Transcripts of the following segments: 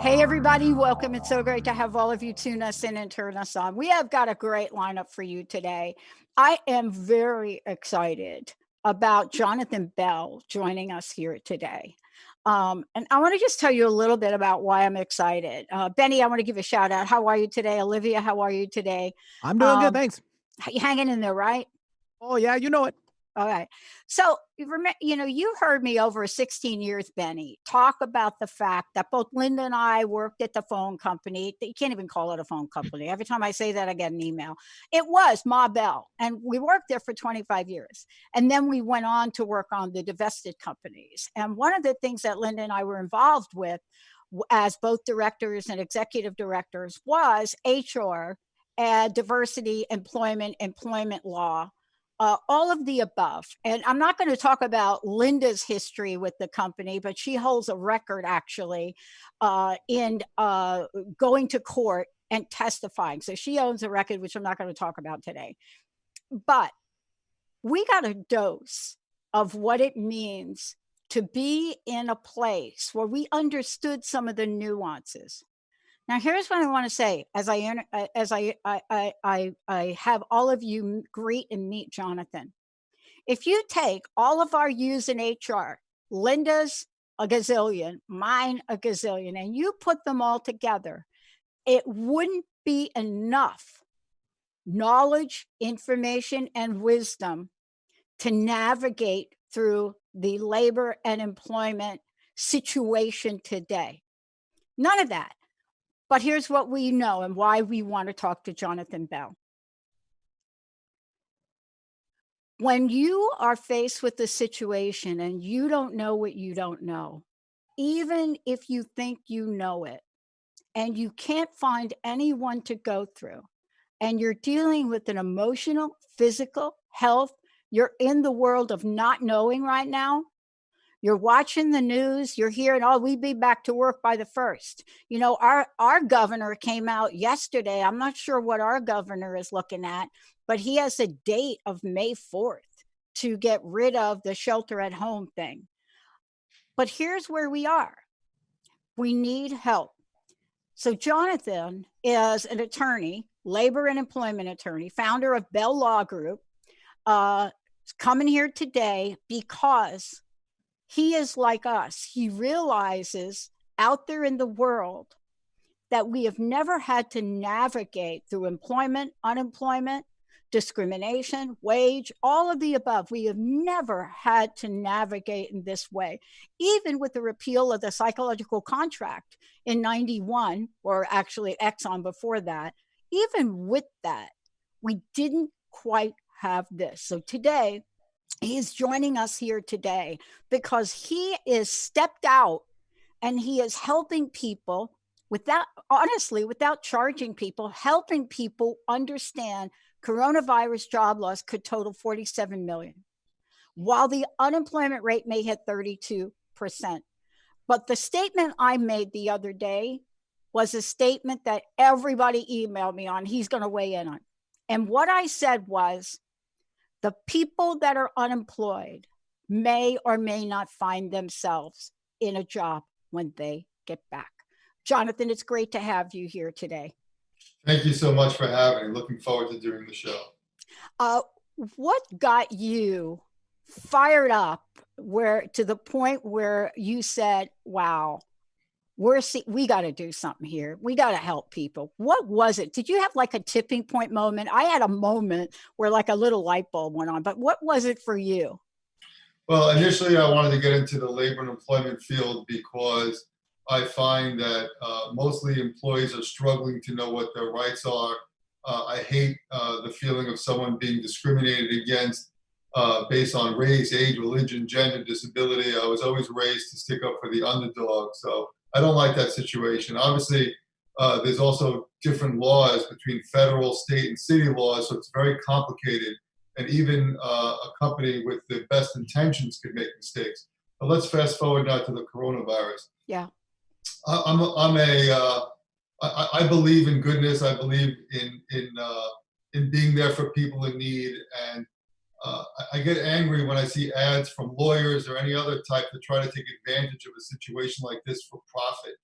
Hey, everybody, welcome. It's so great to have all of you tune us in and turn us on. We have got a great lineup for you today. I am very excited about Jonathan Bell joining us here today. And I want to just tell you a little bit about why I'm excited. Benny, I want to give a shout out. How are you today? Olivia, how are you today? I'm doing good, Um, thanks. you hanging in there, right? Oh yeah, you know it. All right. So you heard me over 16 years, Benny, talk about the fact that both Linda and I worked at the phone company. You can't even call it a phone company. Every time I say that, I get an email. It was Ma Bell, and we worked there for 25 years. And then we went on to work on the divested companies. And one of the things that Linda and I were involved with as both directors and executive directors was HR and diversity, employment law, all of the above. And I'm not going to talk about Linda's history with the company, but she holds a record actually in going to court and testifying. So she owns a record, which I'm not going to talk about today. But we got a dose of what it means to be in a place where we understood some of the nuances. Now, here's what I want to say as I have all of you greet and meet Jonathan. If you take all of our U's in HR, Linda's a gazillion, mine a gazillion, and you put them all together, it wouldn't be enough knowledge, information, and wisdom to navigate through the labor and employment situation today. None of that. But here's what we know and why we want to talk to Jonathan Bell. When you are faced with a situation and you don't know what you don't know, even if you think you know it, and you can't find anyone to go through, and you're dealing with an emotional, physical, health, you're in the world of not knowing right now. You're watching the news, you're hearing, oh, we'd be back to work by the 1st. You know, our governor came out yesterday. I'm not sure what our governor is looking at, but he has a date of May 4th to get rid of the shelter at home thing. But here's where we are. We need help. So Jonathan is an attorney, labor and employment attorney, founder of Bell Law Group, coming here today because he is like us. He realizes out there in the world that we have never had to navigate through employment, unemployment, discrimination, wage, all of the above. We have never had to navigate in this way. Even with the repeal of the psychological contract in 91, or actually Exxon before that, even with that, we didn't quite have this. So today, he's joining us here today because he is stepped out and he is helping people without charging people, helping people understand coronavirus job loss could total 47 million, while the unemployment rate may hit 32%. But the statement I made the other day was a statement that everybody emailed me on. He's going to weigh in on. And what I said was, the people that are unemployed may or may not find themselves in a job when they get back. Jonathan, it's great to have you here today. Thank you so much for having me. Looking forward to doing the show. What got you fired up to the point where you said, wow, we got to do something here. We got to help people. What was it? Did you have like a tipping point moment? I had a moment where like a little light bulb went on, but what was it for you? Well, initially I wanted to get into the labor and employment field because I find that mostly employees are struggling to know what their rights are. I hate the feeling of someone being discriminated against based on race, age, religion, gender, disability. I was always raised to stick up for the underdog. So I don't like that situation. Obviously, there's also different laws between federal, state, and city laws, so it's very complicated. And even a company with the best intentions could make mistakes. But let's fast forward now to the coronavirus. Yeah. I believe in goodness. I believe in being there for people in need. And I get angry when I see ads from lawyers or any other type that try to take advantage of a situation like this for profit.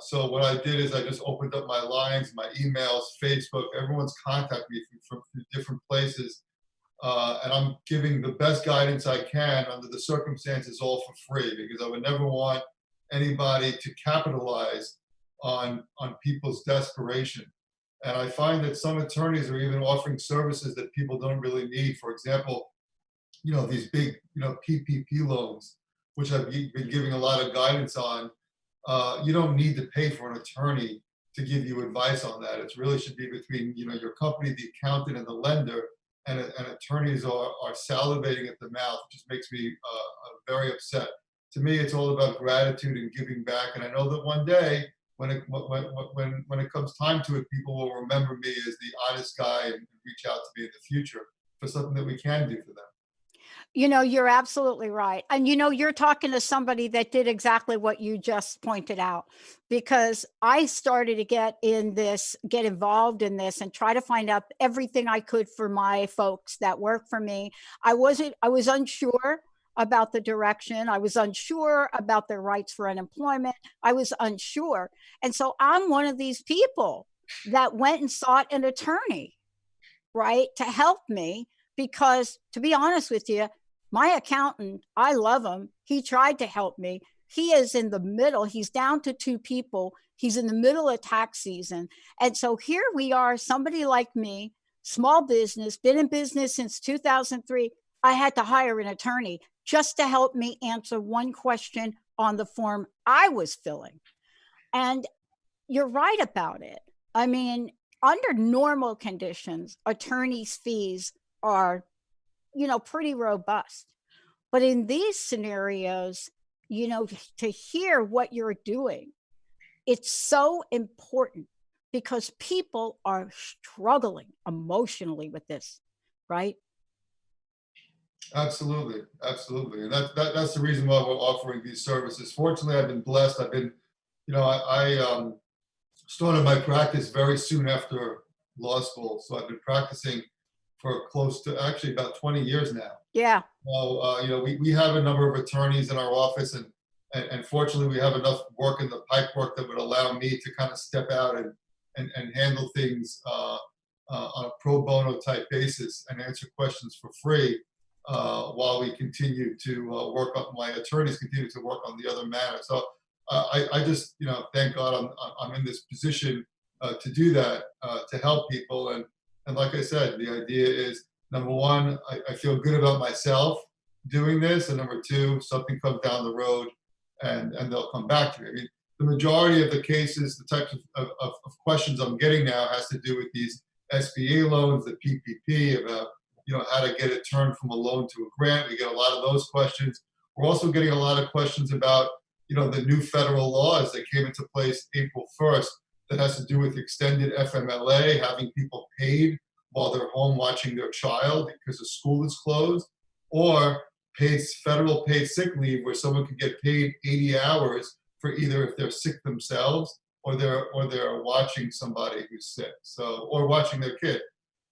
So what I did is I just opened up my lines, my emails, Facebook. Everyone's contacted me from different places, and I'm giving the best guidance I can under the circumstances, all for free, because I would never want anybody to capitalize on people's desperation. And I find that some attorneys are even offering services that people don't really need. For example, these big, PPP loans, which I've been giving a lot of guidance on. You don't need to pay for an attorney to give you advice on that. It really should be between, your company, the accountant, and the lender. And attorneys are salivating at the mouth, which just makes me very upset. To me, it's all about gratitude and giving back. And I know that one day, when it comes time to it, people will remember me as the honest guy and reach out to me in the future for something that we can do for them. You're absolutely right. And you're talking to somebody that did exactly what you just pointed out, because I started to get involved in this and try to find out everything I could for my folks that work for me. I was unsure about the direction. I was unsure about their rights for unemployment. I was unsure. And so I'm one of these people that went and sought an attorney, right, to help me, because to be honest with you, my accountant, I love him. He tried to help me. He is in the middle. He's down to 2 people. He's in the middle of tax season. And so here we are, somebody like me, small business, been in business since 2003. I had to hire an attorney just to help me answer one question on the form I was filling. And you're right about it. I mean, under normal conditions, attorneys' fees are pretty robust. But in these scenarios, to hear what you're doing, it's so important, because people are struggling emotionally with this, right? Absolutely, absolutely, and that's the reason why we're offering these services. Fortunately, I've been blessed. I've been, I started my practice very soon after law school, so I've been practicing for close to actually about 20 years now. Yeah. Well, we have a number of attorneys in our office, and fortunately, we have enough work in the pipework that would allow me to kind of step out and handle things on a pro bono type basis and answer questions for free, while we continue to work on, my attorneys continue to work on the other matters. So I just, thank God I'm in this position to do that, to help people. And like I said, the idea is, number one, I feel good about myself doing this, and number two, something comes down the road and they'll come back to me. I mean, the majority of the cases, the types of questions I'm getting now has to do with these SBA loans, the PPP, about how to get it turned from a loan to a grant. We get a lot of those questions. We're also getting a lot of questions about the new federal laws that came into place April 1st that has to do with extended FMLA, having people paid while they're home watching their child because the school is closed, or federal paid sick leave, where someone could get paid 80 hours for either if they're sick themselves or they're watching somebody who's sick, or watching their kid.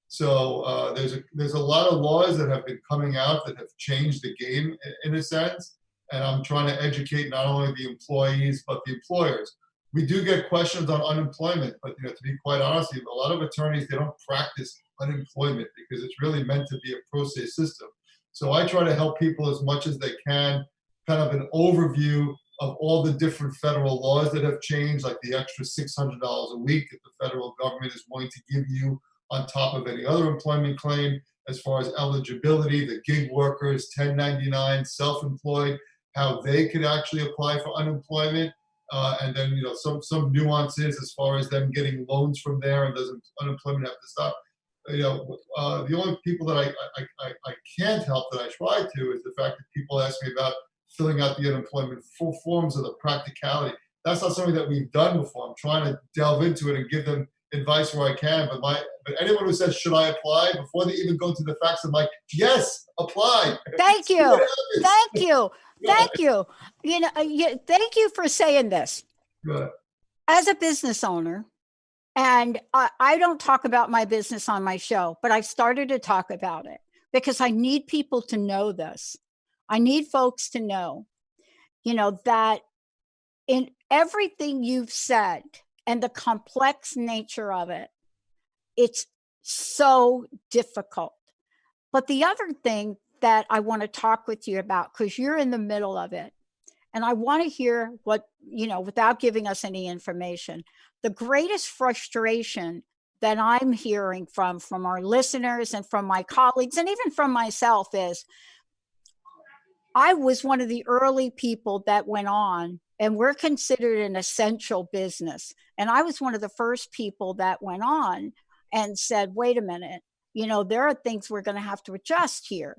So there's a lot of laws that have been coming out that have changed the game in a sense, and I'm trying to educate not only the employees but the employers. We do get questions on unemployment, but to be quite honest with you, a lot of attorneys, they don't practice unemployment because it's really meant to be a pro se system. So I try to help people as much as they can, kind of an overview of all the different federal laws that have changed, like the extra $600 a week that the federal government is going to give you on top of any other employment claim, as far as eligibility, the gig workers, 1099, self-employed, how they could actually apply for unemployment. And then some nuances as far as them getting loans from there, and does unemployment have to stop? The only people that I can't help, that I try to, is the fact that people ask me about filling out the unemployment full forms, of the practicality. That's not something that we've done before. I'm trying to delve into it and give them advice where I can. But anyone who says, should I apply, before they even go to the facts, I'm like, yes, apply. Thank you. Thank you. Thank you. Thank you for saying this. Good. As a business owner, and I don't talk about my business on my show, but I've started to talk about it because I need people to know this. I need folks to know, that in everything you've said and the complex nature of it, it's so difficult. But the other thing that I want to talk with you about, because you're in the middle of it, and I want to hear what, without giving us any information, the greatest frustration that I'm hearing from our listeners and from my colleagues and even from myself is, I was one of the early people that went on, and we're considered an essential business. And I was one of the first people that went on and said, wait a minute, there are things we're going to have to adjust here.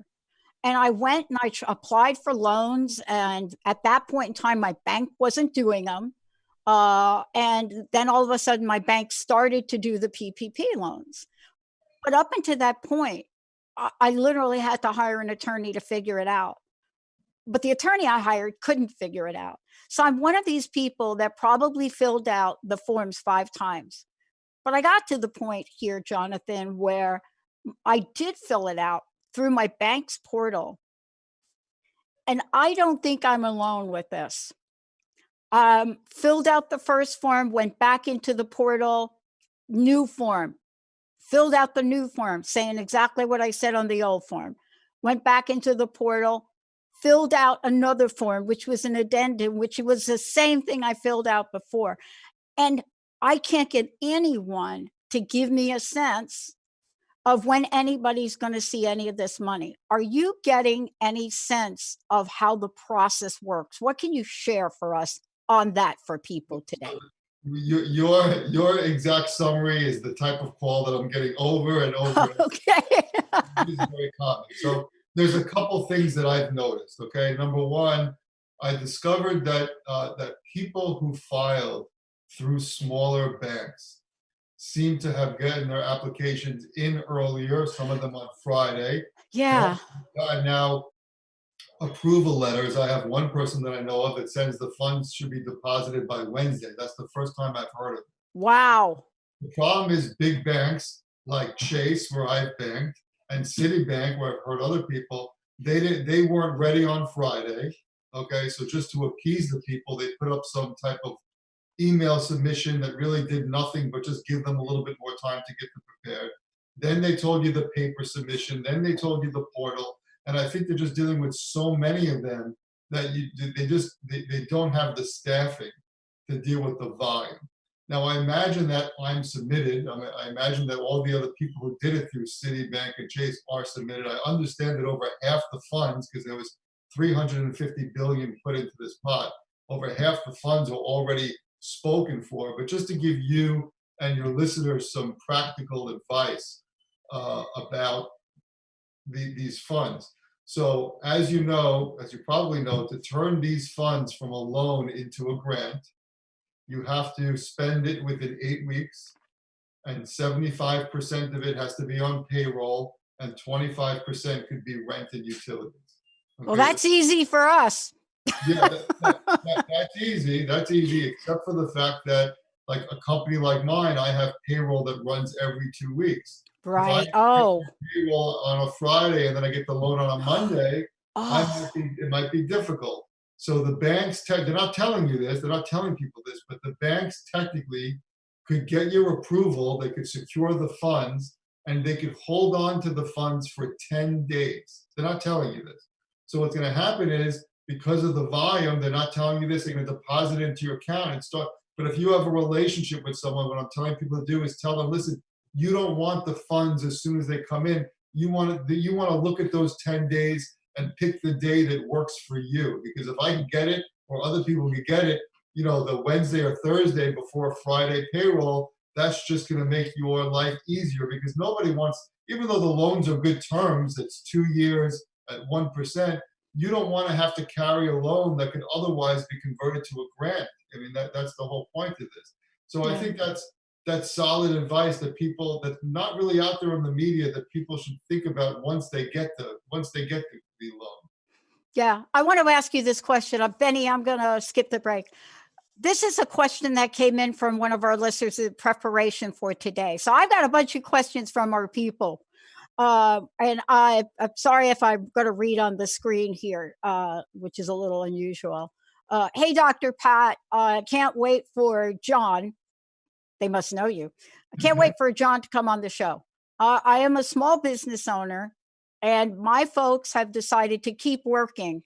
And I went and I applied for loans. And at that point in time, my bank wasn't doing them. And then all of a sudden, my bank started to do the PPP loans. But up until that point, I literally had to hire an attorney to figure it out. But the attorney I hired couldn't figure it out. So I'm one of these people that probably filled out the forms 5 times. But I got to the point here, Jonathan, where I did fill it out through my bank's portal. And I don't think I'm alone with this. Filled out the first form, went back into the portal, new form, filled out the new form, saying exactly what I said on the old form, went back into the portal, filled out another form, which was an addendum, which was the same thing I filled out before. And I can't get anyone to give me a sense of when anybody's going to see any of this money. Are you getting any sense of how the process works? What can you share for us on that for people today? Your exact summary is the type of call that I'm getting over and over. Okay. This is very common. So there's a couple things that I've noticed. Okay, number one, I discovered that that people who filed through smaller banks seem to have gotten their applications in earlier. Some of them on Friday. Yeah. And now approval letters. I have one person that I know of that says the funds should be deposited by Wednesday. That's the first time I've heard of it. Wow. The problem is big banks like Chase, where I've banked, and Citibank, where I've heard other people, they weren't ready on Friday. Okay, so just to appease the people, they put up some type of email submission that really did nothing but just give them a little bit more time to get them prepared. Then they told you the paper submission. Then they told you the portal. And I think they're just dealing with so many of them that they don't have the staffing to deal with the volume. Now, I imagine that I'm submitted. I imagine that all the other people who did it through Citibank and Chase are submitted. I understand that over half the funds, because there was 350 billion put into this pot, over half the funds are already spoken for. But just to give you and your listeners some practical advice about these funds. So as you know, as you probably know, to turn these funds from a loan into a grant, you have to spend it within 8 weeks, and 75% of it has to be on payroll, and 25% could be rent and utilities. Okay? Well, that's easy for us. Yeah, that's easy. That's easy, except for the fact that, like a company like mine, I have payroll that runs every 2 weeks. Right. If I get payroll on a Friday and then I get the loan on a Monday, it might be difficult. So the banks, they're not telling you this, they're not telling people this, but the banks technically could get your approval, they could secure the funds, and they could hold on to the funds for 10 days. They're not telling you this. So what's going to happen is, because of the volume, they're not telling you this, they're going to deposit it into your account and start. But if you have a relationship with someone, what I'm telling people to do is tell them, listen, you don't want the funds as soon as they come in. You want to look at those 10 days and pick the day that works for you. Because if I can get it, or other people can get it, the Wednesday or Thursday before Friday payroll, that's just going to make your life easier, because nobody wants, even though the loans are good terms, it's 2 years at 1%, you don't want to have to carry a loan that could otherwise be converted to a grant. I mean, that's the whole point of this. So I think that's solid advice that people, that's not really out there in the media, that people should think about once they get the loan. Yeah, I want to ask you this question. Benny, I'm going to skip the break. This is a question that came in from one of our listeners in preparation for today. So I've got a bunch of questions from our people. And I'm sorry if I'm going to read on the screen here, which is a little unusual. hey, Dr. Pat, can't wait for John. They must know you. I can't wait for John to come on the show. I am a small business owner, and my folks have decided to keep working,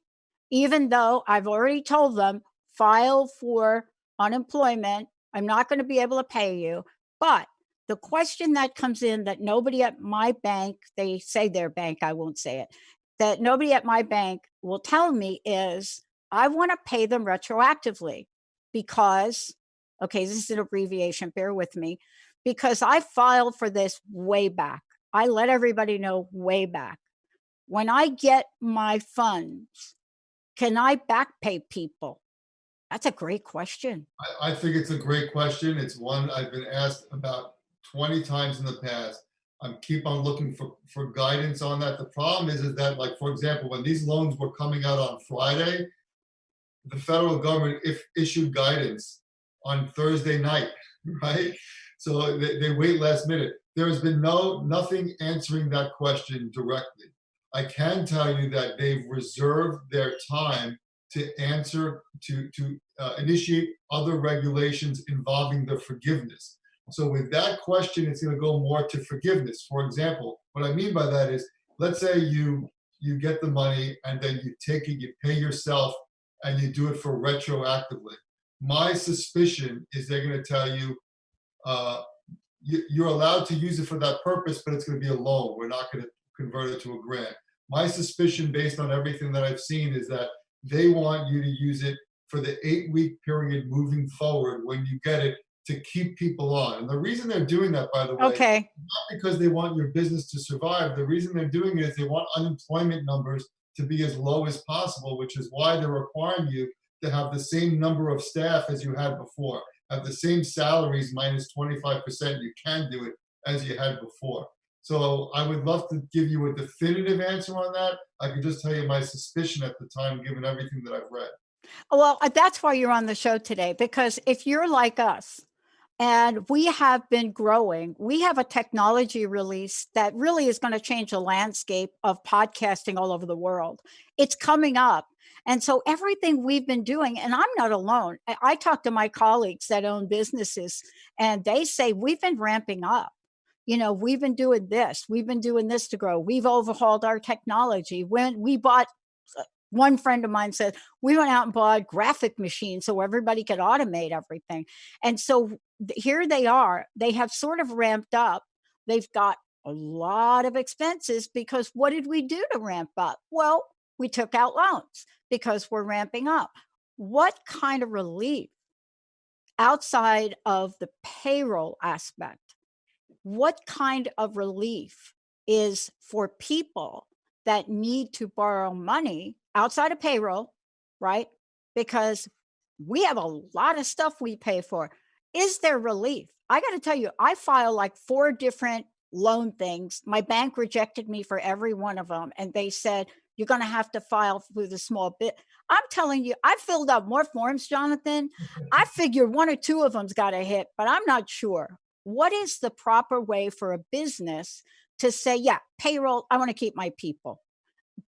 even though I've already told them, file for unemployment. I'm not going to be able to pay you. But the question that comes in that nobody at my bank, they say their bank, I won't say it, that nobody at my bank will tell me is, I want to pay them retroactively because, okay, this is an abbreviation, bear with me, because I filed for this way back. I let everybody know way back. When I get my funds, can I back pay people? That's a great question. I think it's a great question. It's one I've been asked about 20 times in the past. I keep on looking for guidance on that. The problem is that, like, for example, when these loans were coming out on Friday, the federal government issued guidance on Thursday night, right? So they wait last minute. There has been nothing answering that question directly. I can tell you that they've reserved their time to answer, to initiate other regulations involving the forgiveness. So with that question, it's going to go more to forgiveness. For example, what I mean by that is, let's say you get the money and then you take it, you pay yourself, and you do it for retroactively. My suspicion is they're going to tell you, you're allowed to use it for that purpose, but it's going to be a loan. We're not going to convert it to a grant. My suspicion, based on everything that I've seen, is that they want you to use it for the 8-week period moving forward when you get it, to keep people on. And the reason they're doing that, by the way, Okay. not because they want your business to survive. The reason they're doing it is they want unemployment numbers to be as low as possible, which is why they're requiring you to have the same number of staff as you had before, have the same salaries minus 25%. You can do it as you had before. So I would love to give you a definitive answer on that. I can just tell you my suspicion at the time, given everything that I've read. Well, that's why you're on the show today, because if you're like us, and we have been growing, we have a technology release that really is going to change the landscape of podcasting all over the world. It's coming up. And so everything we've been doing, and I'm not alone. I talk to my colleagues that own businesses, and they say we've been ramping up. We've been doing this. We've been doing this to grow. We've overhauled our technology. When we bought, one friend of mine said, we went out and bought graphic machines so everybody could automate everything. And so here they are. They have sort of ramped up. They've got a lot of expenses because what did we do to ramp up? Well, we took out loans because we're ramping up. What kind of relief outside of the payroll aspect? What kind of relief is for people that need to borrow money outside of payroll, right? Because we have a lot of stuff we pay for. Is there relief? I got to tell you, I filed like 4 different loan things. My bank rejected me for every one of them. And they said, you're going to have to file with a small bit. I'm telling you, I filled out more forms, Jonathan. I figure 1 or 2 of them's got a hit, but I'm not sure. What is the proper way for a business to say, yeah, payroll, I want to keep my people.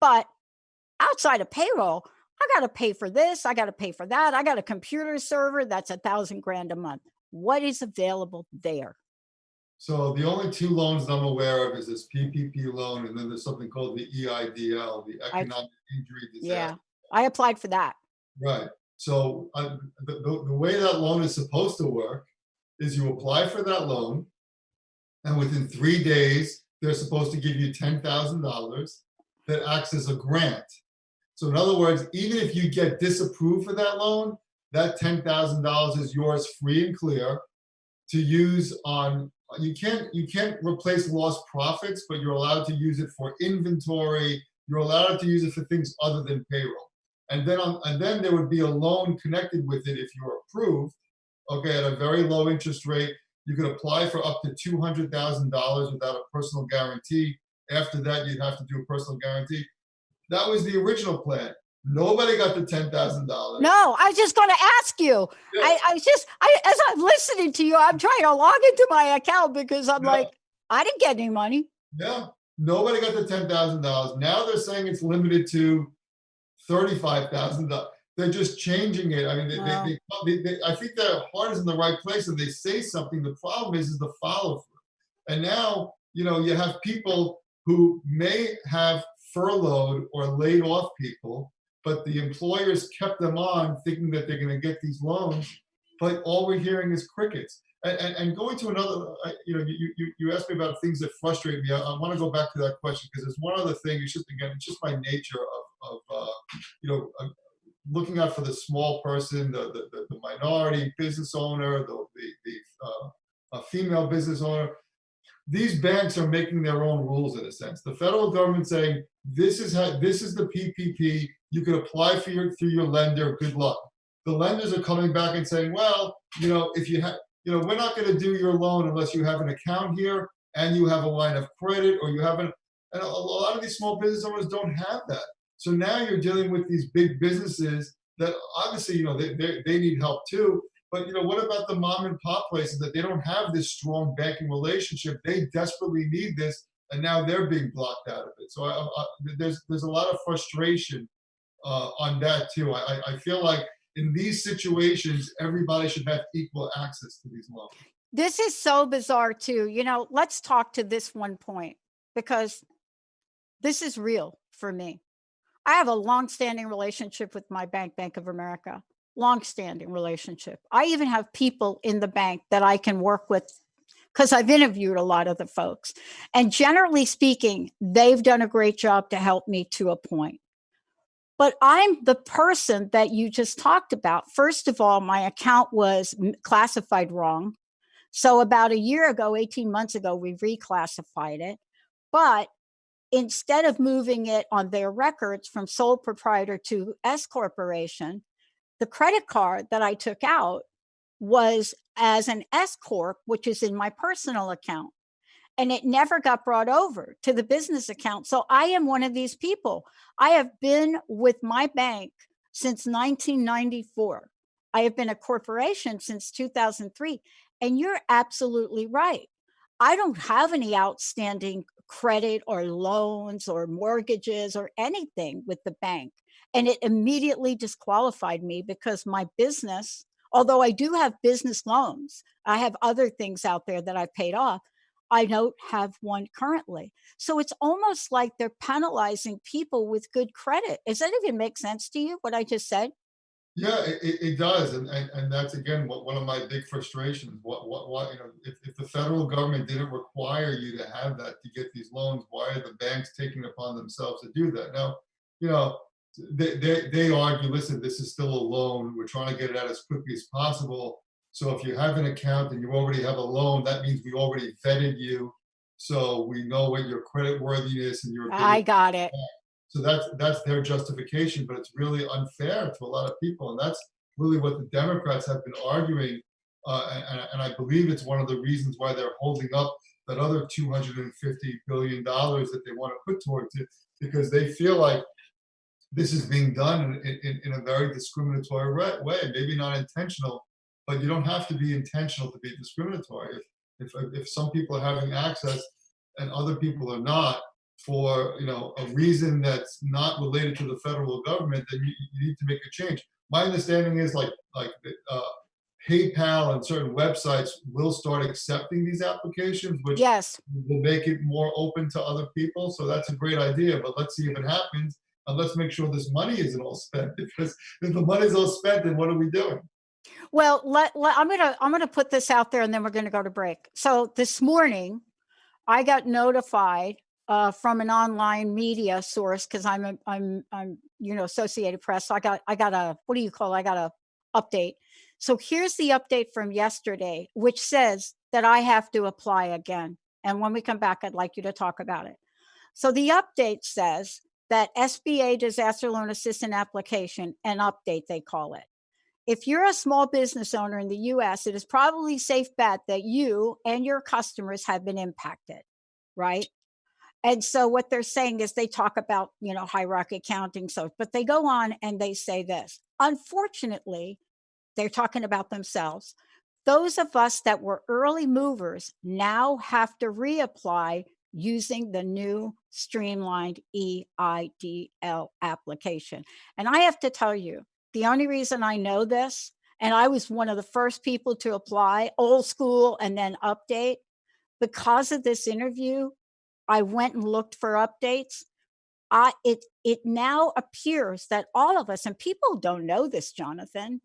But outside of payroll, I got to pay for this. I got to pay for that. I got a computer server that's $1,000 a month. What is available there? So the only 2 loans I'm aware of is this PPP loan, and then there's something called the EIDL, the Economic Injury Disaster. Yeah, I applied for that. Right. So the way that loan is supposed to work is you apply for that loan, and within 3 days, they're supposed to give you $10,000 that acts as a grant. So in other words, even if you get disapproved for that loan, that $10,000 is yours free and clear to use on, you can't replace lost profits, but you're allowed to use it for inventory. You're allowed to use it for things other than payroll. And then there would be a loan connected with it if you're approved, okay, at a very low interest rate. You could apply for up to $200,000 without a personal guarantee. After that, you'd have to do a personal guarantee. That was the original plan. Nobody got the $10,000. No, I was just going to ask you. Yeah. As I'm listening to you, I'm trying to log into my account because I'm like, I didn't get any money. Yeah, nobody got the $10,000. Now they're saying it's limited to $35,000. they're just changing it. I mean, Well, I think their heart is in the right place and they say something. The problem is the follow through. And now, you have people who may have furloughed or laid off people, but the employers kept them on thinking that they're going to get these loans. But all we're hearing is crickets. And going to another, you asked me about things that frustrate me. I want to go back to that question because there's one other thing. It's just my nature of you know, looking out for the small person, the minority business owner, a female business owner. These banks are making their own rules in a sense. The federal government saying this is the PPP. You can apply through your lender. Good luck. The lenders are coming back and saying, well, if you have, we're not going to do your loan unless you have an account here and you have a line of credit or you have and a lot of these small business owners don't have that. So now you're dealing with these big businesses that obviously, they need help too. But what about the mom and pop places that they don't have this strong banking relationship? They desperately need this, and now they're being blocked out of it. So there's a lot of frustration on that too. I feel like in these situations, everybody should have equal access to these loans. this is so bizarre too. Let's talk to this one point because this is real for me. I have a long-standing relationship with my bank, Bank of America. Long-standing relationship. I even have people in the bank that I can work with because I've interviewed a lot of the folks. And generally speaking, they've done a great job to help me to a point. But I'm the person that you just talked about. First of all, my account was classified wrong. So about a year ago, 18 months ago, we reclassified it. But instead of moving it on their records from sole proprietor to S corporation, the credit card that I took out was as an S corp, which is in my personal account, and it never got brought over to the business account. So I am one of these people. I have been with my bank since 1994. I have been a corporation since 2003. And you're absolutely right. I don't have any outstanding credit or loans or mortgages or anything with the bank. And it immediately disqualified me because my business, although I do have business loans, I have other things out there that I've paid off. I don't have one currently. So it's almost like they're penalizing people with good credit. Does that even make sense to you, what I just said? Yeah, it does, and that's again one of my big frustrations. What if the federal government didn't require you to have that to get these loans, why are the banks taking upon themselves to do that? Now, you know, they argue, listen, this is still a loan. We're trying to get it out as quickly as possible. So if you have an account and you already have a loan, that means we already vetted you, so we know what your credit worthiness and your ability. I got it. So that's their justification, but it's really unfair to a lot of people, and that's really what the Democrats have been arguing, and I believe it's one of the reasons why they're holding up that other $250 billion that they want to put towards it, because they feel like this is being done in a very discriminatory way, maybe not intentional, but you don't have to be intentional to be discriminatory. If some people are having access and other people are not, for a reason that's not related to the federal government, then you need to make a change. My understanding is PayPal and certain websites will start accepting these applications, which Yes. will make it more open to other people. So that's a great idea, but let's see if it happens, and let's make sure this money isn't all spent, because if the money's all spent, then what are we doing? Well, I'm gonna put this out there, and then we're gonna go to break. So this morning, I got notified from an online media source because I'm Associated Press. So I got a what do you call? I got a update. So here's the update from yesterday, which says that I have to apply again. And when we come back, I'd like you to talk about it. So the update says that SBA disaster loan assistance application, an update they call it. If you're a small business owner in the US, it is probably safe bet that you and your customers have been impacted, right? And so what they're saying is they talk about, hierarchy accounting, but they go on and they say this. Unfortunately, they're talking about themselves. Those of us that were early movers now have to reapply using the new streamlined EIDL application. And I have to tell you, the only reason I know this, and I was one of the first people to apply, old school and then update, because of this interview, I went and looked for updates. It now appears that all of us, and people don't know this, Jonathan,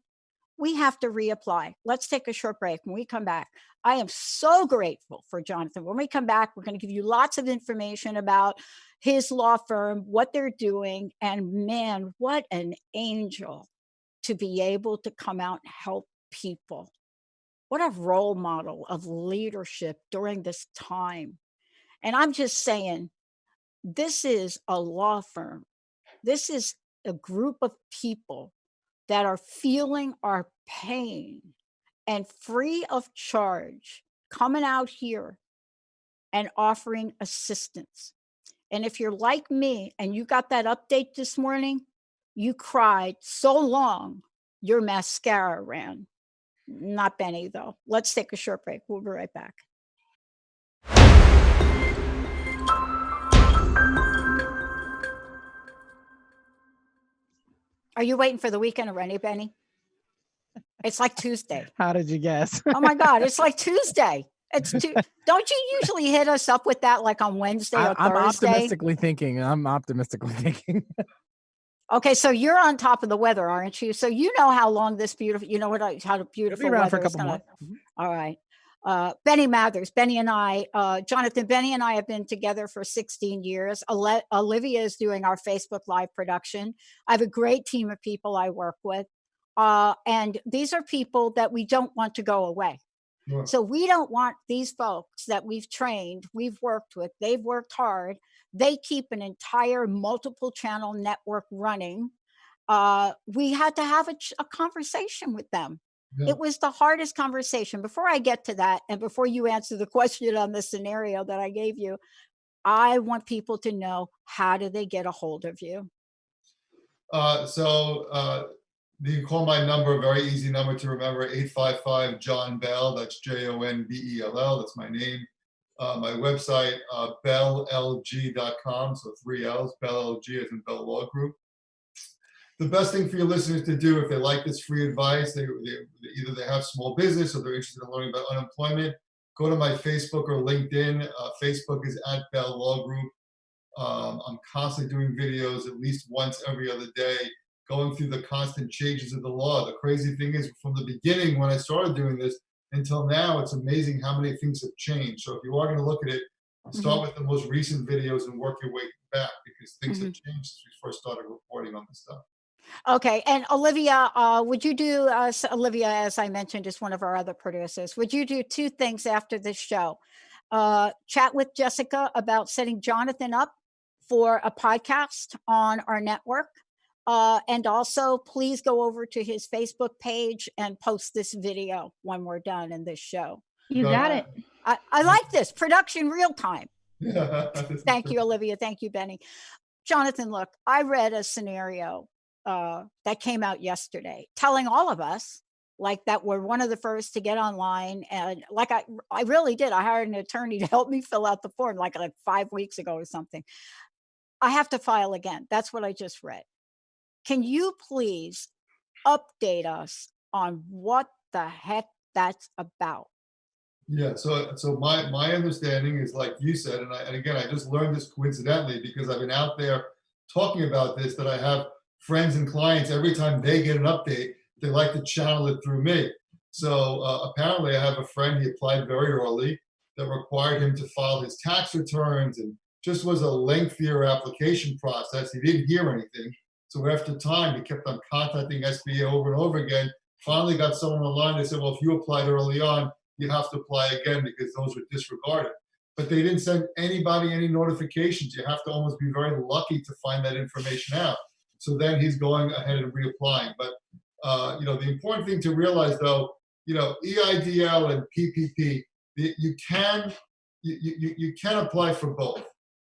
we have to reapply. Let's take a short break. When we come back, I am so grateful for Jonathan. When we come back, we're going to give you lots of information about his law firm, what they're doing, and man, what an angel to be able to come out and help people. What a role model of leadership during this time. And I'm just saying, this is a law firm. This is a group of people that are feeling our pain and free of charge coming out here and offering assistance. And if you're like me and you got that update this morning, you cried so long your mascara ran. Not Benny, though. Let's take a short break. We'll be right back. Are you waiting for the weekend already, Benny? It's like Tuesday. How did you guess? Oh my God, it's like Tuesday. Don't you usually hit us up with that like on Wednesday or I'm Thursday? optimistically thinking. Okay, so you're on top of the weather, aren't you? So you know how long this beautiful, you know what, how the beautiful around for weather a is couple gonna. more. All right. Benny Mathers, Benny and I, Jonathan, Benny and I have been together for 16 years. Olivia is doing our Facebook Live production. I have a great team of people I work with. And these are people that we don't want to go away. Sure. So we don't want these folks that we've trained, we've worked with, they've worked hard. They keep an entire multiple channel network running. We had to have a conversation with them. Yeah. It was the hardest conversation. Before I get to that, and before you answer the question on the scenario that I gave you, I want people to know, how do they get a hold of you? You can call my number, a very easy number to remember, 855 John Bell. That's JONBELL. That's my name. My website, belllg.com. So 3 L's, BellLG as in Bell Law Group. The best thing for your listeners to do, if they like this free advice, either they have small business or they're interested in learning about unemployment, go to my Facebook or LinkedIn. Facebook is at Bell Law Group. I'm constantly doing videos at least once every other day, going through the constant changes of the law. The crazy thing is, from the beginning when I started doing this until now, it's amazing how many things have changed. So if you are going to look at it, start with the most recent videos and work your way back, because things have changed since we first started reporting on this stuff. Okay. And Olivia, would you do, Olivia, as I mentioned, is one of our other producers, would you do two things after this show? Chat with Jessica about setting Jonathan up for a podcast on our network. And also, please go over to his Facebook page and post this video when we're done in this show. You got it. I like this production real time. Yeah. Thank you, Olivia. Thank you, Benny. Jonathan, look, I read a scenario that came out yesterday telling all of us like that we're one of the first to get online. And like I really did. I hired an attorney to help me fill out the form like 5 weeks ago or something. I have to file again. That's what I just read. Can you please update us on what the heck that's about? Yeah, so my understanding is, like you said, and again, I just learned this coincidentally because I've been out there talking about this, that I have friends and clients, every time they get an update, they like to channel it through me. So apparently I have a friend, he applied very early, that required him to file his tax returns, and just was a lengthier application process. He didn't hear anything. So after time, he kept on contacting SBA over and over again. Finally got someone online. They said, well, if you applied early on, you have to apply again because those were disregarded. But they didn't send anybody any notifications. You have to almost be very lucky to find that information out. So then he's going ahead and reapplying. But the important thing to realize, though, EIDL and PPP, you can apply for both.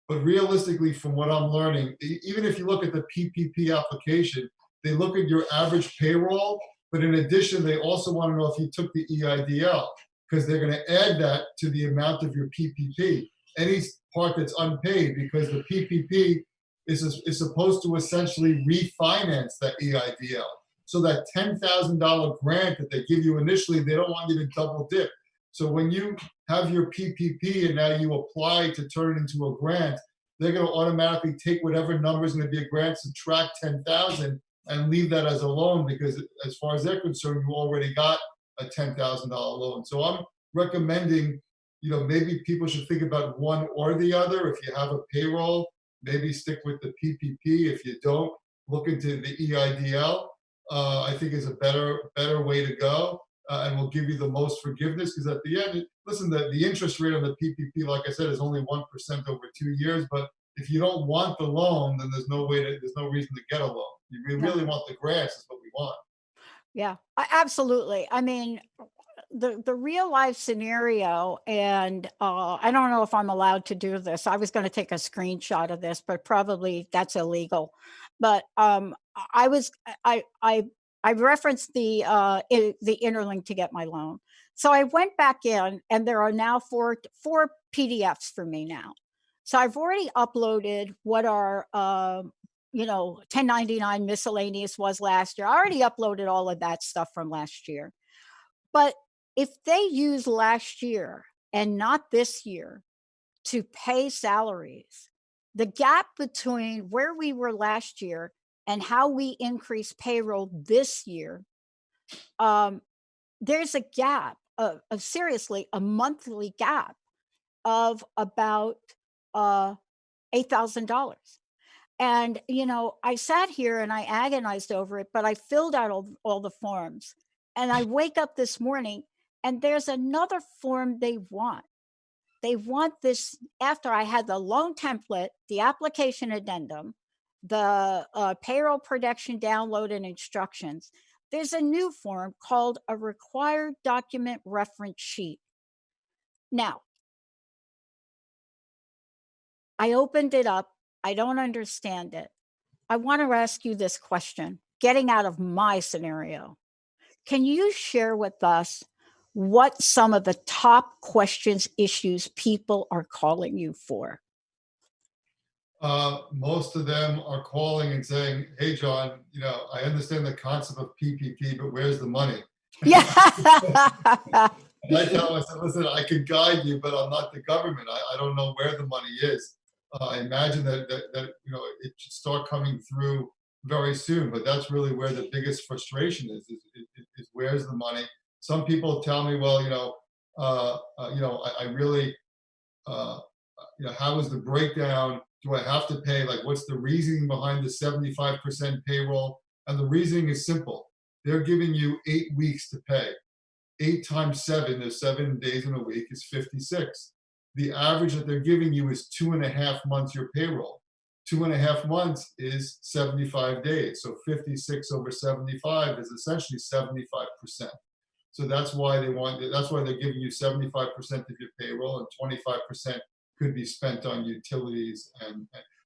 But realistically, from what I'm learning, even if you look at the PPP application, they look at your average payroll, but in addition, they also want to know if you took the EIDL, because they're going to add that to the amount of your PPP, any part that's unpaid, because the PPP is supposed to essentially refinance that EIDL. So that $10,000 grant that they give you initially, they don't want you to double dip. So when you have your PPP and now you apply to turn it into a grant, they're going to automatically take whatever number is going to be a grant, subtract 10,000, and leave that as a loan, because as far as they're concerned, you already got a $10,000 loan. So I'm recommending, maybe people should think about one or the other. If you have a payroll, maybe stick with the PPP. If you don't, look into the EIDL. I think is a better way to go, and will give you the most forgiveness, because at the end, listen, the interest rate on the PPP, like I said, is only 1% over 2 years. But if you don't want the loan, then there's no reason to get a loan. We Yeah. really want the grants, is what we want. Yeah, absolutely. I mean, the real life scenario, and I don't know if I'm allowed to do this. I was going to take a screenshot of this, but probably that's illegal. But I was I referenced the interlink to get my loan. So I went back in, and there are now four PDFs for me now. So I've already uploaded what our 1099 miscellaneous was last year. I already uploaded all of that stuff from last year. But if they use last year and not this year to pay salaries, the gap between where we were last year and how we increase payroll this year, there's a gap of seriously a monthly gap of about $8,000. And, I sat here and I agonized over it, but I filled out all the forms. And I wake up this morning and there's another form they want. They want this after I had the loan template, the application addendum, the payroll production download and instructions. There's a new form called a required document reference sheet. Now, I opened it up. I don't understand it. I want to ask you this question, getting out of my scenario. Can you share with us what some of the top questions, issues people are calling you for? Most of them are calling and saying, "Hey, John, I understand the concept of PPP, but where's the money?" Yeah. And I tell them, I said, "Listen, I could guide you, but I'm not the government. I don't know where the money is. I imagine that it should start coming through very soon, but that's really where the biggest frustration is where's the money." Some people tell me, "Well, I really, how is the breakdown? Do I have to pay? Like, what's the reasoning behind the 75% payroll?" And the reasoning is simple. They're giving you 8 weeks to pay. 8 times 7, there's 7 days in a week, is 56. The average that they're giving you is 2.5 months your payroll. 2.5 months is 75 days. So 56 over 75 is essentially 75%. So that's why they're giving you 75% of your payroll, and 25% could be spent on utilities.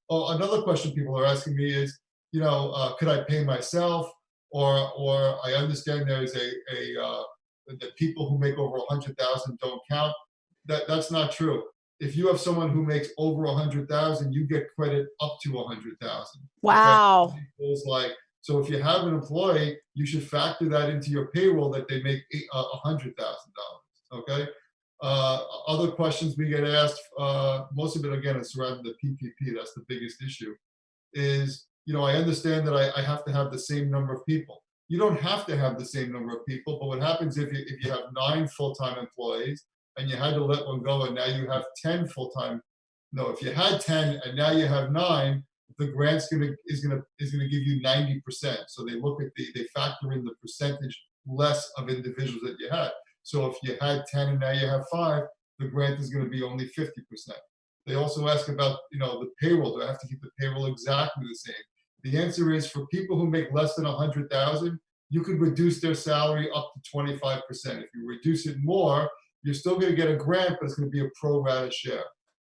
Oh, another question people are asking me is, could I pay myself? Or I understand there's that people who make over 100,000 don't count. That's not true. If you have someone who makes over 100,000, you get credit up to 100,000. Wow. Okay? So if you have an employee, you should factor that into your payroll that they make $100,000. Okay. Other questions we get asked, most of it again is surrounding the PPP. That's the biggest issue. Is I understand that I have to have the same number of people. You don't have to have the same number of people, but what happens if you have 9 full-time employees and you had to let one go, and now you have 10 full-time? No, if you had 10 and now you have 9, the grant's is gonna give you 90%. So they factor in the percentage less of individuals that you had. So if you had 10 and now you have 5, the grant is going to be only 50%. They also ask about the payroll. Do I have to keep the payroll exactly the same? The answer is, for people who make less than 100,000, you could reduce their salary up to 25%. If you reduce it more, you're still going to get a grant, but it's going to be a pro rata share.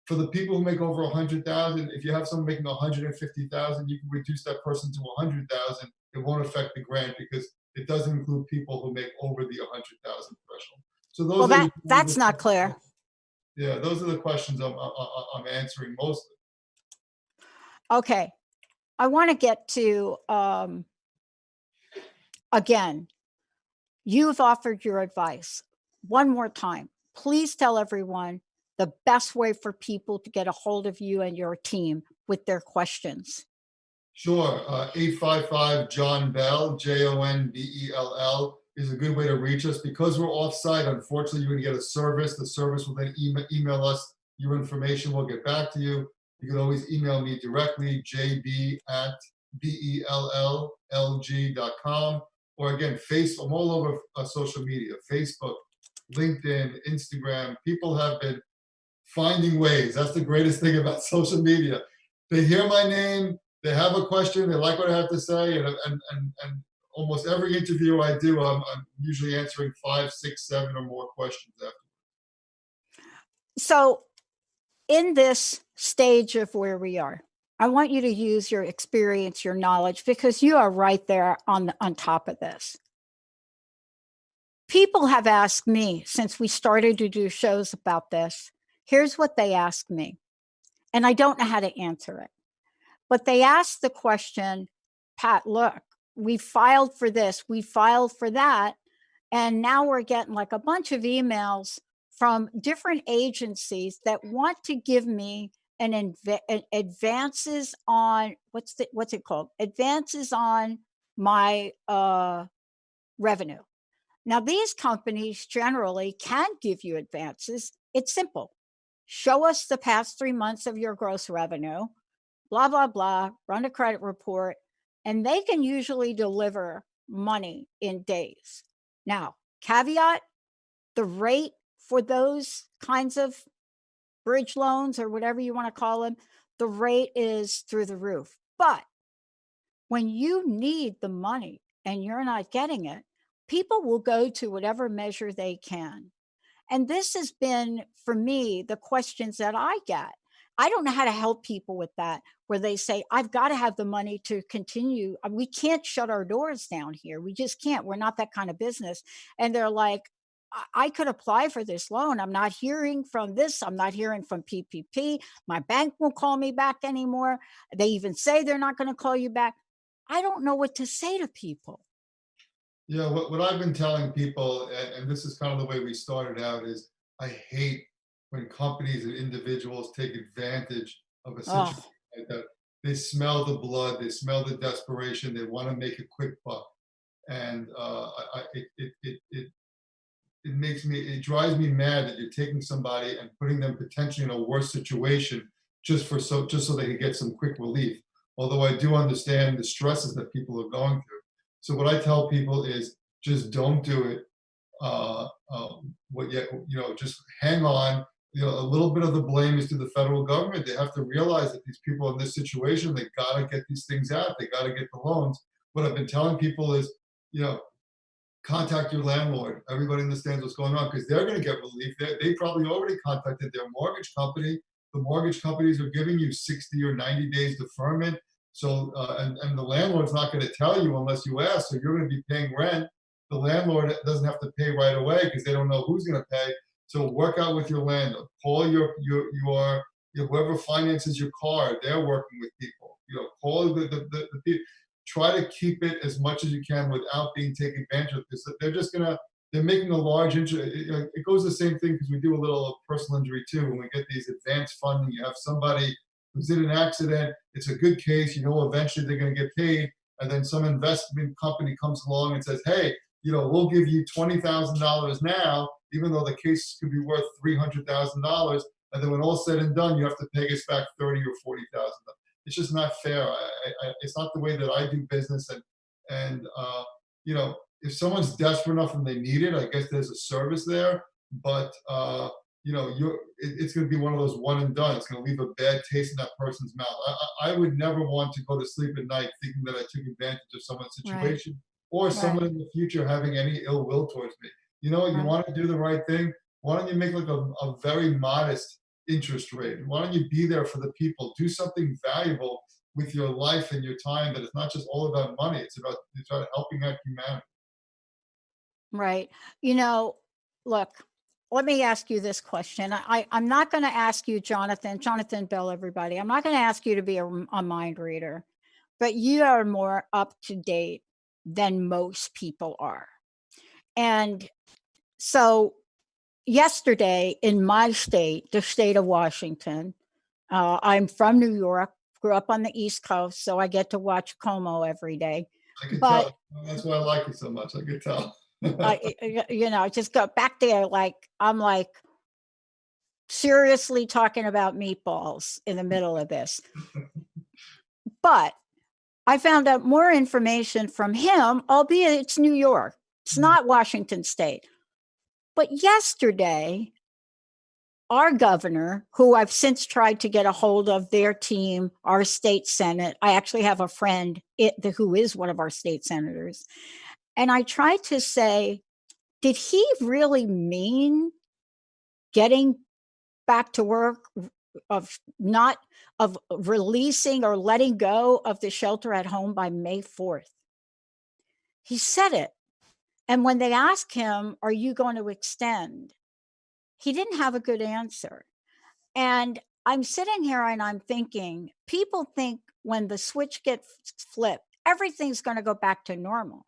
For the people who make over 100,000, if you have someone making 150,000, you can reduce that person to 100,000. It won't affect the grant because it doesn't include people who make over the 100,000 threshold. So those that's not clear. Yeah, those are the questions I'm answering mostly. Okay, I want to get to again, you've offered your advice. One more time, please tell everyone the best way for people to get a hold of you and your team with their questions. Sure. 855 John Bell, JONBELL, is a good way to reach us. Because we're offsite, unfortunately, you're going to get a service. The service will then email us your information. We'll get back to you. You can always email me directly, jb@bellllg.com. Or again, I'm all over social media, Facebook, LinkedIn, Instagram. People have been finding ways. That's the greatest thing about social media. They hear my name, they have a question, they like what I have to say, and almost every interview I do, I'm usually answering 5, 6, 7 or more questions after. So, in this stage of where we are, I want you to use your experience, your knowledge, because you are right there on top of this. People have asked me since we started to do shows about this. Here's what they asked me, and I don't know how to answer it. But they asked the question, Pat, look, we filed for this, we filed for that, and now we're getting like a bunch of emails from different agencies that want to give me an advances on what's it called? Advances on my revenue. Now, these companies generally can give you advances. It's simple. Show us the past 3 months of your gross revenue, blah, blah, blah, run a credit report, and they can usually deliver money in days. Now, caveat, the rate for those kinds of bridge loans or whatever you want to call them, the rate is through the roof. But when you need the money and you're not getting it, people will go to whatever measure they can. And this has been, for me, the questions that I get. I don't know how to help people with that, where they say, I've got to have the money to continue. We can't shut our doors down here. We just can't. We're not that kind of business. And they're like, I could apply for this loan. I'm not hearing from this. I'm not hearing from PPP. My bank won't call me back anymore. They even say they're not going to call you back. I don't know what to say to people. Yeah, what I've been telling people, and this is kind of the way we started out, is I hate when companies and individuals take advantage of a situation like that. They smell the blood, they smell the desperation, they want to make a quick buck, and it drives me mad that you're taking somebody and putting them potentially in a worse situation just so they can get some quick relief. Although I do understand the stresses that people are going through. So what I tell people is just don't do it. Just hang on. A little bit of the blame is to the federal government. They have to realize that these people in this situation, they got to get these things out. They got to get the loans. What I've been telling people is, contact your landlord. Everybody understands what's going on because they're going to get relief. They probably already contacted their mortgage company. The mortgage companies are giving you 60 or 90 days deferment. So, and the landlord's not going to tell you unless you ask. So you're going to be paying rent. The landlord doesn't have to pay right away because they don't know who's going to pay. So work out with your landlord. Call your whoever finances your car. They're working with people. Call the people. Try to keep it as much as you can without being taken advantage of, because they're making a large interest. It goes the same thing because we do a little personal injury too. When we get these advanced funding, you have somebody who's in an accident, it's a good case, eventually they're going to get paid. And then some investment company comes along and says, hey, we'll give you $20,000 now, even though the case could be worth $300,000. And then when all's said and done, you have to pay us back $30,000 or $40,000. It's just not fair. It's not the way that I do business. And if someone's desperate enough and they need it, I guess there's a service there. But it's going to be one of those one and done. It's going to leave a bad taste in that person's mouth. I would never want to go to sleep at night thinking that I took advantage of someone's situation or someone in the future having any ill will towards me. You want to do the right thing. Why don't you make like a very modest interest rate? Why don't you be there for the people? Do something valuable with your life and your time that it's not just all about money. It's about helping out humanity. Right. Look, let me ask you this question. I'm not going to ask you, Jonathan Bell, everybody. I'm not going to ask you to be a mind reader, but you are more up to date than most people are. And so yesterday in my state, the state of Washington, I'm from New York, grew up on the East Coast, so I get to watch Como every day. I could But tell. That's why I like you so much. I could tell. I just got back there, like, I'm like seriously talking about meatballs in the middle of this. But I found out more information from him, albeit it's New York. It's not Washington State. But yesterday, our governor, who I've since tried to get a hold of their team, our state senate, I actually have a friend who is one of our state senators. And I tried to say, did he really mean getting back to work, of not of releasing or letting go of the shelter at home by May 4th? He said it. And when they asked him, are you going to extend? He didn't have a good answer. And I'm sitting here and I'm thinking, people think when the switch gets flipped, everything's going to go back to normal.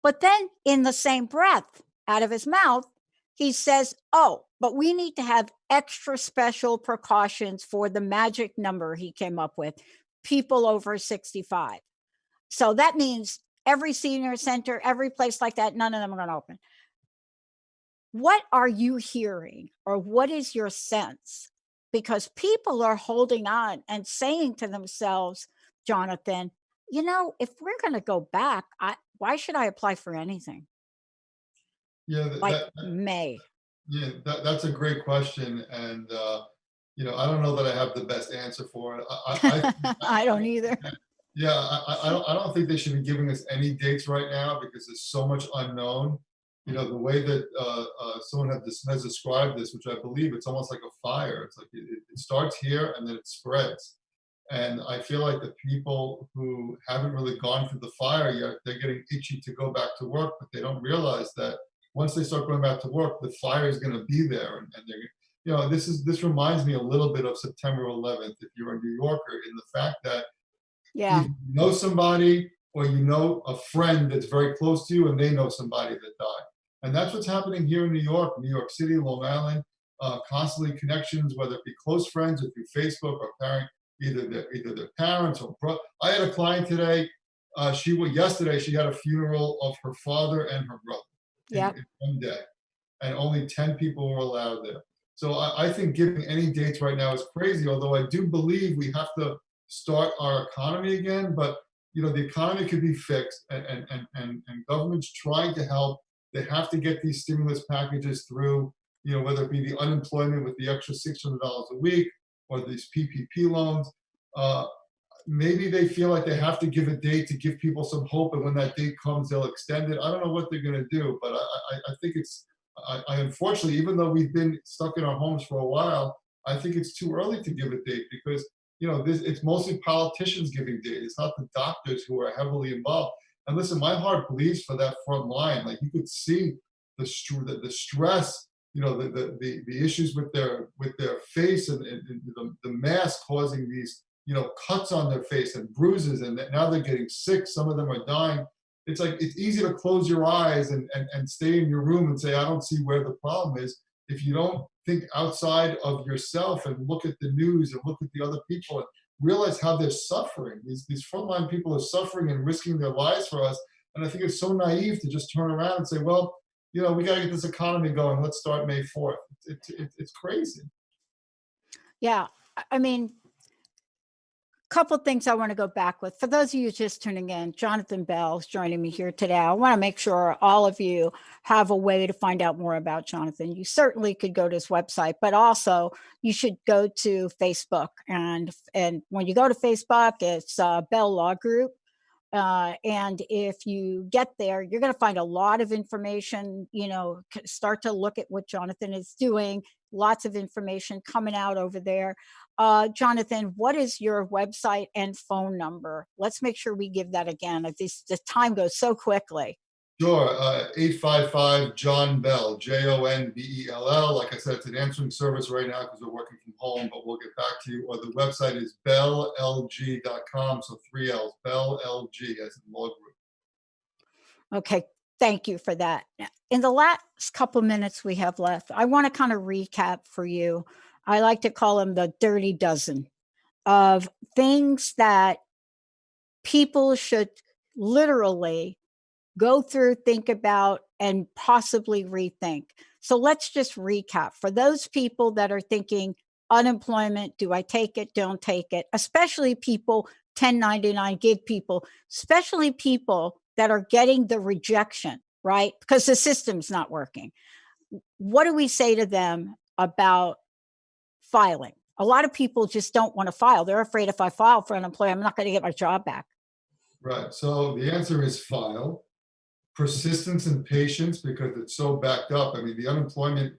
But then in the same breath, out of his mouth, he says, oh, but we need to have extra special precautions for the magic number he came up with, people over 65. So that means every senior center, every place like that, none of them are going to open. What are you hearing, or what is your sense? Because people are holding on and saying to themselves, Jonathan, if we're going to go back, why should I apply for anything? Yeah, Like May. yeah, that's a great question, and I don't know that I have the best answer for it. I don't either. Yeah, I don't think they should be giving us any dates right now because there's so much unknown. The way that someone has described this, which I believe it's almost like a fire. It's like it starts here and then it spreads. And I feel like the people who haven't really gone through the fire yet, they're getting itchy to go back to work, but they don't realize that once they start going back to work, the fire is going to be there, and they're, this reminds me a little bit of September 11th. If you're a New Yorker, in the fact that Yeah. either you know somebody or you know a friend that's very close to you and they know somebody that died. And that's what's happening here in New York City, Long Island, constantly connections, whether it be close friends or through Facebook or either their parents or I had a client today. Yesterday she had a funeral of her father and her brother in one day, and only 10 people were allowed there. So I think giving any dates right now is crazy, although I do believe we have to start our economy again. But the economy could be fixed, and government's trying to help. They have to get these stimulus packages through, whether it be the unemployment with the extra $600 a week or these PPP loans. Maybe they feel like they have to give a date to give people some hope, and when that date comes, they'll extend it. I don't know what they're going to do, but I think I unfortunately, even though we've been stuck in our homes for a while, I think it's too early to give a date because it's mostly politicians giving dates. It's not the doctors who are heavily involved. And listen, my heart bleeds for that front line. Like, you could see the stress, the issues with their face, and the mask causing these cuts on their face and bruises, and now they're getting sick. Some of them are dying. It's like, it's easy to close your eyes and stay in your room and say, I don't see where the problem is. If you don't think outside of yourself and look at the news and look at the other people and realize how they're suffering. These frontline people are suffering and risking their lives for us. And I think it's so naive to just turn around and say, well, we got to get this economy going. Let's start May 4th. It's crazy. Yeah. I mean, couple things I want to go back with. For those of you just tuning in, Jonathan Bell is joining me here today. I want to make sure all of you have a way to find out more about Jonathan. You certainly could go to his website, but also you should go to Facebook. And when you go to Facebook, it's Bell Law Group. And if you get there, you're going to find a lot of information, start to look at what Jonathan is doing, lots of information coming out over there. Jonathan, what is your website and phone number? Let's make sure we give that again. The time goes so quickly. Sure. 855 John Bell, JONBELL. Like I said, it's an answering service right now because we're working from home, but we'll get back to you. Or the website is belllg.com. So 3 L's, Bell LG as in law group. Okay, thank you for that. Now, in the last couple minutes we have left, I want to kind of recap for you. I like to call them the dirty dozen of things that people should literally go through, think about, and possibly rethink. So let's just recap. For those people that are thinking unemployment, do I take it, don't take it, especially people, 1099 gig people, especially people that are getting the rejection, right? Because the system's not working. What do we say to them about filing? A lot of people just don't want to file. They're afraid if I file for unemployment, I'm not going to get my job back. Right. So the answer is file. Persistence and patience, because it's so backed up. I mean, the unemployment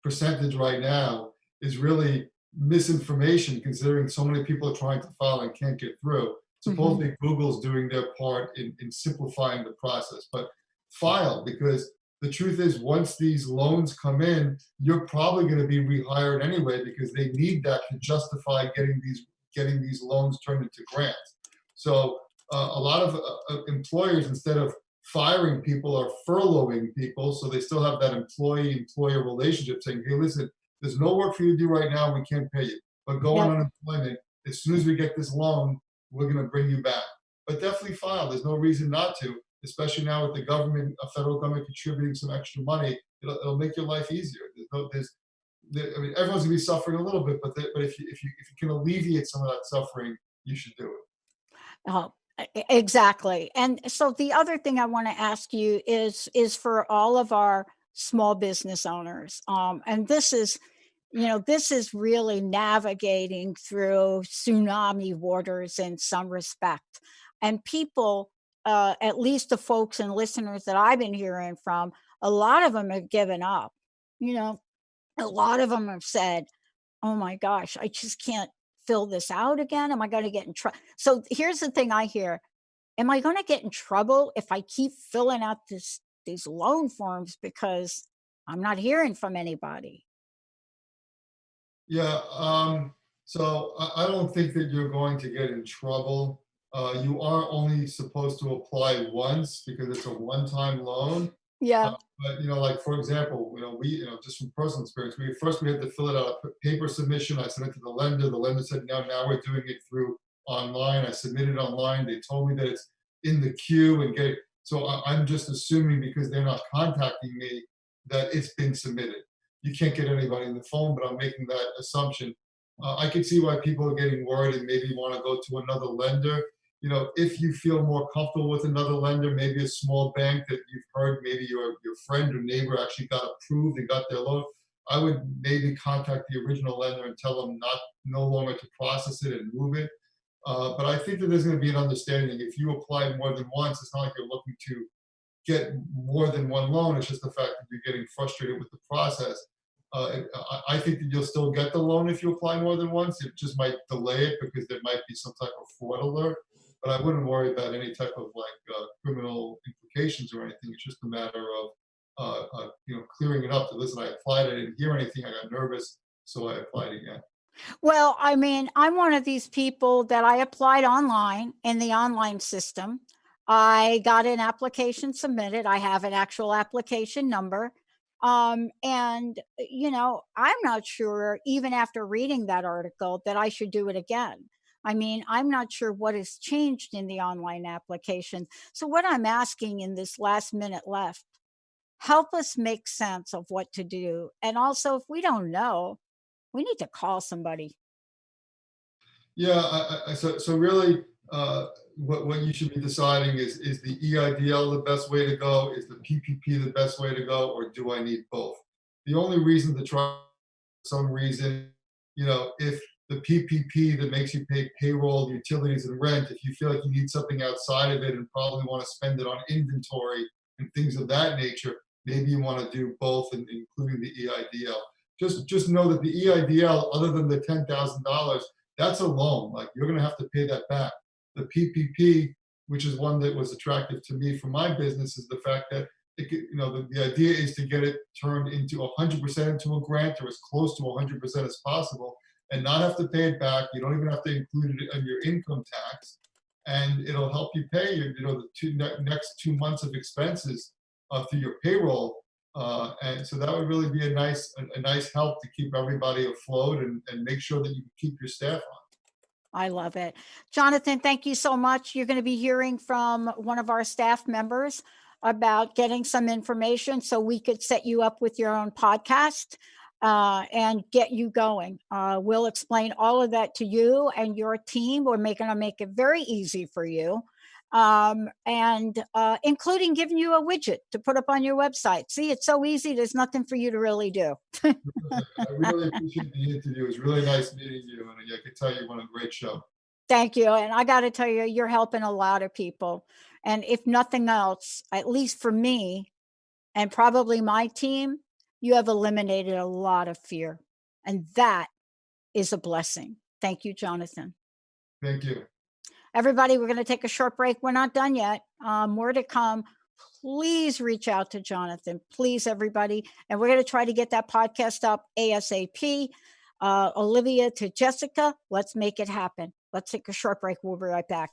percentage right now is really misinformation, considering so many people are trying to file and can't get through. Mhm. Supposedly Google's doing their part in simplifying the process, but file, because the truth is, once these loans come in, you're probably going to be rehired anyway, because they need that to justify getting these loans turned into grants. So a lot of employers, instead of firing people, are furloughing people, so they still have that employee-employer relationship, saying, hey, listen, there's no work for you to do right now, we can't pay you, but go on Yep. unemployment. As soon as we get this loan, we're going to bring you back. But definitely file. There's no reason not to, especially now with the government, federal government contributing some extra money. It'll make your life easier. I mean, everyone's going to be suffering a little bit, but if you can alleviate some of that suffering, you should do it. Exactly. And so the other thing I want to ask you is for all of our small business owners. And this is really navigating through tsunami waters in some respect. And people, at least the folks and listeners that I've been hearing from, a lot of them have given up. You know, a lot of them have said, oh my gosh, I just can't fill this out again. Am I going to get in trouble? So here's the thing I hear. Am I going to get in trouble if I keep filling out these loan forms because I'm not hearing from anybody? Yeah, so I don't think that you're going to get in trouble. You are only supposed to apply once because it's a one-time loan. Uh, Yeah. but like for example, just from personal experience, we had to fill it out a paper submission. I sent it to the lender. The lender said, no, now we're doing it through online. I submitted online. They told me that it's in the queue and get it. So I'm just assuming, because they're not contacting me, that it's been submitted. You can't get anybody on the phone, but I'm making that assumption. I can see why people are getting worried and maybe want to go to another lender. If you feel more comfortable with another lender, maybe a small bank that you've heard, maybe your friend or neighbor actually got approved and got their loan, I would maybe contact the original lender and tell them no longer to process it and move it. But I think that there's going to be an understanding. If you apply more than once, it's not like you're looking to get more than one loan. It's just the fact that you're getting frustrated with the process. I think that you'll still get the loan if you apply more than once. It just might delay it because there might be some type of fraud alert. But I wouldn't worry about any type of criminal implications or anything. It's just a matter of clearing it up. To listen, I applied, I didn't hear anything, I got nervous, so I applied again. Well, I mean, I'm one of these people that I applied online in the online system. I got an application submitted. I have an actual application number. I'm not sure, even after reading that article, that I should do it again. I mean, I'm not sure what has changed in the online application. So, what I'm asking in this last minute left, help us make sense of what to do. And also, if we don't know, we need to call somebody. Yeah, so really, what you should be deciding is the EIDL the best way to go? Is the PPP the best way to go, or do I need both? The only reason to try, for some reason, if the PPP that makes you pay payroll, utilities, and rent, if you feel like you need something outside of it and probably want to spend it on inventory and things of that nature, maybe you want to do both, including the EIDL. Just know that the EIDL, other than the $10,000, that's a loan. Like, you're going to have to pay that back. The PPP, which is one that was attractive to me for my business, is the fact that the idea is to get it turned into 100% into a grant, or as close to 100% as possible, and not have to pay it back. You don't even have to include it in your income tax. and it'll help you pay the next 2 months of expenses through your payroll. And so that would really be a nice help to keep everybody afloat and make sure that you can keep your staff on. I love it. Jonathan, thank you so much. You're going to be hearing from one of our staff members about getting some information so we could set you up with your own podcast and get you going. We'll explain all of that to you and your team. We're going to make it very easy for you. And including giving you a widget to put up on your website. See, it's so easy. There's nothing for you to really do. I really appreciate the interview. It was really nice meeting you, and I can tell you won a great show. Thank you. And I got to tell you, you're helping a lot of people. And if nothing else, at least for me and probably my team, you have eliminated a lot of fear. And that is a blessing. Thank you, Jonathan. Thank you. Everybody, we're going to take a short break. We're not done yet. More to come. Please reach out to Jonathan. Please, everybody. And we're going to try to get that podcast up ASAP. Olivia to Jessica, let's make it happen. Let's take a short break. We'll be right back.